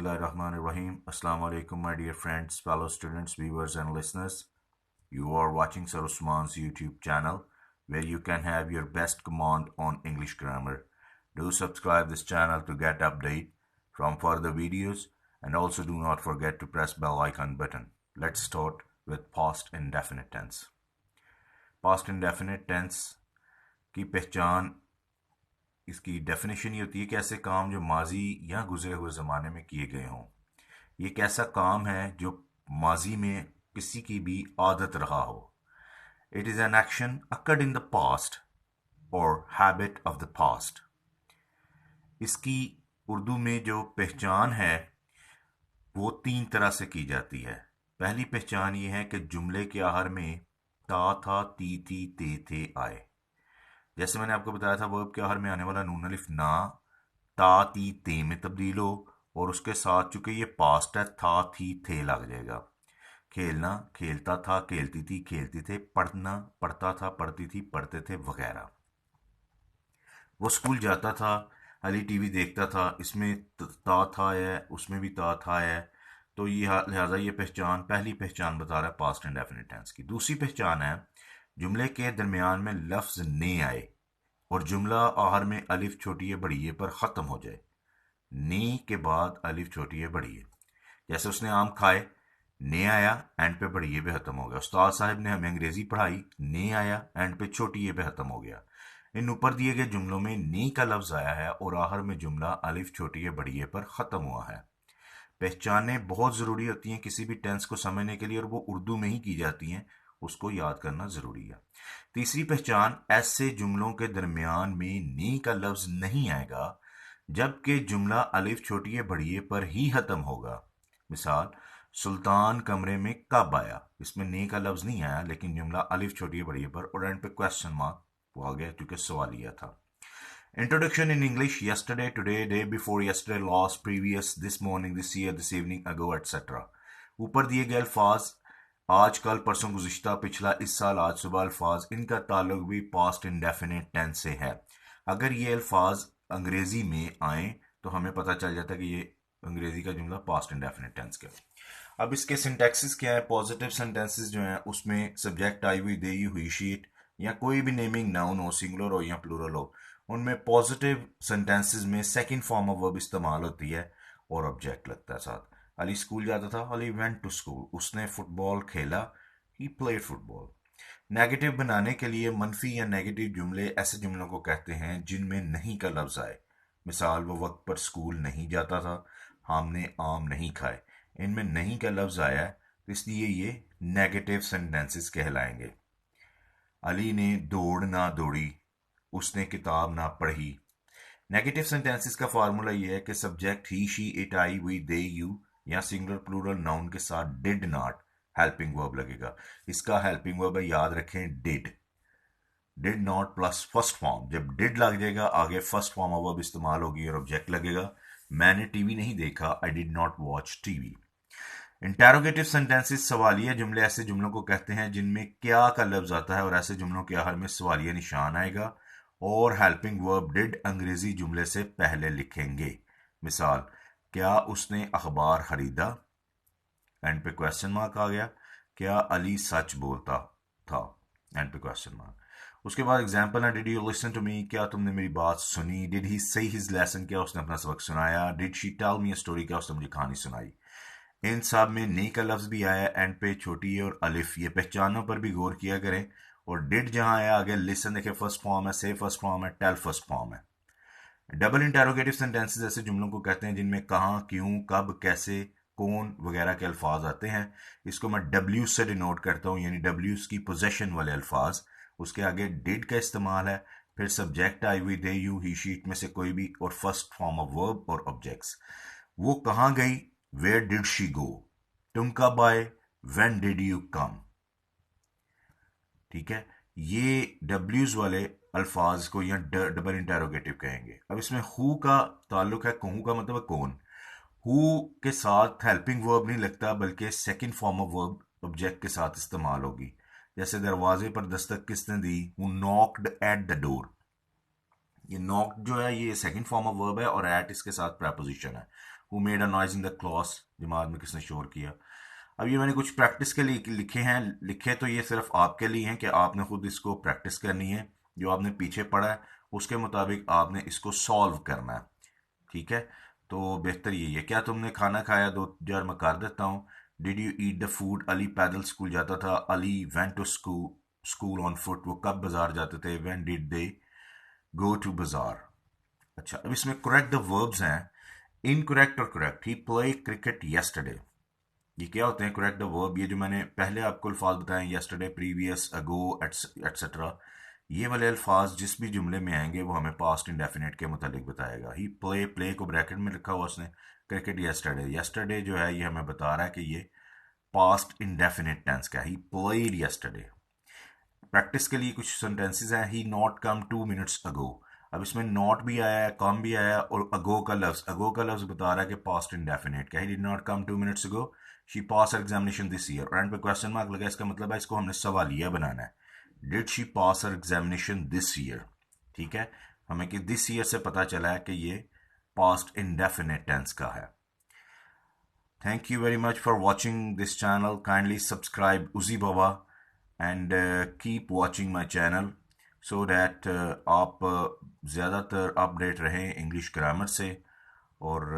Bismillahirrahmanirrahim. Assalamu alaikum, my dear friends, fellow students, viewers, and listeners. You are watching Sir Usman's YouTube channel, where you can have your best command on English grammar. Do subscribe this channel to get update from further videos, and also do not forget to press bell icon button. Let's start with past indefinite tense. Past indefinite tense की पहचान, इसकी definition ये होती है कि ऐसे काम जो माजी या गुजरे हुए ज़माने में किए गए हों। ये एक ऐसा काम है जो माजी में किसी की भी आदत रहा हो। It is an action occurred in the past और हैबिट ऑफ द पास्ट। इसकी उर्दू में जो पहचान है वो 3 तरह से की जाती है। पहली पहचान ये है कि जुमले के आखिर में ता, था, ती, ते आए। जैसे मैंने आपको बताया था, वर्ब के आखिर में आने वाला नून अलिफ ना ता, ती, ते में तब्दील हो और उसके साथ चूंकि ये पास्ट है था, थी, थे लग जाएगा। खेलना, खेलता था, खेलती थी, खेलते थे। पढ़ना, पढ़ता था, पढ़ती थी, पढ़ते थे, वगैरह। वो स्कूल जाता था, अली टीवी देखता था, इसमें ता था है, उसमें भी ता था है। तो ये लिहाजा ये पहचान, पहली पहचान बता रहा है पास्ट इंडेफिनिट टेंस की। दूसरी पहचान है जुमले के दरमियान में लफ्ज ने आए और जुमला आखिर में अलिफ छोटी है बड़ी है पर ख़त्म हो जाए। ने के बाद अलिफ छोटी है बड़ी है। जैसे उसने आम खाए, ने आया, एंड पे बड़ी है पे ख़त्म हो गया। उस्ताद साहब ने हमें अंग्रेज़ी पढ़ाई, ने आया, एंड पे छोटी है पे ख़त्म हो गया। इन ऊपर दिए गए जुमलों में ने का लफ्ज़ आया है और आखिर में जुमला अलिफ छोटी है बड़ी है पर ख़त्म हुआ है। पहचानें बहुत ज़रूरी होती हैं किसी भी टेंस को समझने के लिए, और वो उर्दू में ही की जाती हैं, उसको याद करना ज़रूरी है। तीसरी पहचान, ऐसे जुमलों के दरमियान में नी का लफ्ज़ नहीं आएगा जबकि जुमला अलिफ छोटी है बड़ी है पर ही ख़त्म होगा। मिसाल, सुल्तान कमरे में कब आया, इसमें नी का लफ्ज़ नहीं आया लेकिन जुमला अलिफ छोटी है बड़ी है पर और एंड पे क्वेश्चन मार्क वो आ गया क्योंकि सवालिया था। Introduction in English: yesterday, today, day before yesterday, last, previous, this morning, this year, this evening, ago, etc. ऊपर दिए गए अल्फाज आज, कल, परसों, गुज़िश्ता, पिछला, इस साल, आज सुबह अल्फाज, इनका ताल्लुक भी पास्ट इंडेफिनिट टेंस से है। अगर ये अल्फाज अंग्रेजी में आए तो हमें पता चल जाता है कि ये अंग्रेजी का जुमला पास्ट इंडेफिनिट टेंस का। अब इसके सिंटैक्सिस क्या है? पॉजिटिव सेंटेंसेस जो हैं उसमें सब्जेक्ट आई हुई, दे हुई, शीट या कोई भी नेमिंग नाउन हो, सिंगुलर हो या प्लूरल हो, उनमें पॉजिटिव सेंटेंसेस में सेकंड फॉर्म ऑफ वर्ब इस्तेमाल होती है और ऑब्जेक्ट लगता है साथ। अली स्कूल जाता था, अली वेंट टू स्कूल। उसने फुटबॉल खेला, ही प्लेड फुटबॉल। नेगेटिव बनाने के लिए मनफी या नेगेटिव जुमले ऐसे जुमलों को कहते हैं जिनमें नहीं का लफ्ज आए। मिसाल, वो वक्त पर स्कूल नहीं जाता था, हमने आम नहीं खाए। इनमें नहीं का लफ्ज आया है तो इसलिए ये नेगेटिव सेंटेंसेस कहलाएंगे। अली ने दौड़ ना दौड़ी, उसने किताब ना पढ़ी। नेगेटिव सेंटेंसेस का फार्मूला यह है कि subject he, she, it, I, we, they, you या सिंगुलर प्लूरल नाउन के साथ डिड नॉट हेल्पिंग वर्ब लगेगा। इसका हेल्पिंग वर्ब है, याद रखें, did. Did not plus first form. जब डिड लग जाएगा आगे फर्स्ट फॉर्म ऑफ वर्ब इस्तेमाल होगी और ऑब्जेक्ट लगेगा। मैंने टीवी नहीं देखा, I did not watch TV. Interrogative sentences सवालिया जुमले ऐसे जुमलों को कहते हैं जिनमें क्या का लफ्ज आता है और ऐसे जुमलों के आखिर में सवालिया निशान आएगा और हेल्पिंग वर्ब डिड अंग्रेजी जुमले से पहले लिखेंगे। मिसाल, क्या उसने अखबार खरीदा, एंड पे क्वेश्चन मार्क आ गया। क्या अली सच बोलता था, एंड पे क्वेश्चन मार्क। उसके बाद एग्जाम्पल है, did you listen to me, क्या तुमने मेरी बात सुनी। डिड ही से हिज लेसन, क्या उसने अपना सबक सुनाया। Did she tell me a story, क्या उसने मुझे कहानी सुनाई। इन सब में नी का लफ्ज भी आया, एंड पे छोटी है और अलिफ। ये पहचानों पर भी गौर किया करें। और डिड जहां आया आगे लिसन देखे फर्स्ट फॉर्म है, से फर्स्ट फॉर्म है, टेल फर्स्ट फॉर्म है। डबल इंटेरोगेटिव सेंटेंसेस ऐसे जुमलों को कहते हैं जिनमें कहाँ, क्यों, कब, कैसे, कौन वगैरह के अल्फाज आते हैं। इसको मैं डब्ल्यू से डिनोट करता हूँ, यानी डब्ल्यू की पोजेशन वाले अल्फाज। उसके आगे डिड का इस्तेमाल है, फिर सब्जेक्ट आई हुई, दे, यू, ही, शीट में से कोई भी, और फर्स्ट फॉर्म ऑफ वर्ब और ऑब्जेक्ट्स। वो कहाँ गई, वेयर डिड शी गो। तुम कब आए, व्हेन डिड यू कम। ठीक है, ये डब्ल्यूज वाले अल्फाज को यहाँ डबल इंटेरोगेटिव कहेंगे। अब इसमें हु का ताल्लुक है, हु का मतलब है कौन। हु के साथ हेल्पिंग वर्ब नहीं लगता बल्कि second form of verb object के साथ इस्तेमाल होगी। जैसे दरवाजे पर दस्तक किसने दी, who knocked at the door. ये नॉक जो है ये सेकंड फॉर्म ऑफ वर्ब है और एट इसके साथ प्रेपोजिशन है। Who made a noise in the class, जमात में किसने शोर किया। अब ये मैंने कुछ प्रैक्टिस के लिए लिखे हैं, लिखे तो ये सिर्फ आपके लिए हैं कि आपने खुद इसको प्रैक्टिस करनी है। जो आपने पीछे पढ़ा है उसके मुताबिक आपने इसको सॉल्व करना है, ठीक है। तो बेहतर यही है। क्या तुमने खाना खाया? दो चार मैं कर देता हूँ। Did you eat the food? Ali पैदल स्कूल जाता था। Ali went to school school on foot. वो कब बाजार जाते थे? When did they go to bazaar. अच्छा, अब इसमें करेक्ट द वर्ब्स हैं, इनकरेक्ट और correct. He play cricket yesterday. ये क्या होते हैं करेक्ट द वर्ब? ये जो मैंने पहले आपको अल्फाज बताए, येस्टरडे, प्रीवियस, अगो, एटसेट्रा, ये वाले अल्फाज जिस भी जुमले में आएंगे वो हमें पास्ट इंडेफिनिट के मुतालिक बताएगा। ही प्ले, प्ले को ब्रैकेट में लिखा हुआ उसने। क्रिकेट येस्टरडे, येस्टरडे जो है ये हमें बता रहा है कि ये पास्ट इंडेफिनिट टेंस का। He played yesterday. प्रैक्टिस के लिए कुछ सेंटेंसेस हैं। ही नॉट कम 2 मिनट्स अगो। अब इसमें नॉट भी आया है, कम भी आया है, और अगो का लफ्ज, अगो का लफ्ज बता रहा है कि पास्ट इंडेफिनिट का। He did not come 2 minutes ago, she pass her examination this year. और एंड पे क्वेश्चन मार्क लगा, इसका मतलब है इसको हमने सवालिया बनाना है। Did she pass her examination this year, ठीक है। हमें कि दिस ईयर से पता चला है कि ये पास्ट इंडेफिनिट टेंस का है। Thank you very much for watching this channel. Kindly subscribe Uzi Baba and keep watching my channel so that आप ज़्यादातर अपडेट रहें इंग्लिश ग्रामर से। और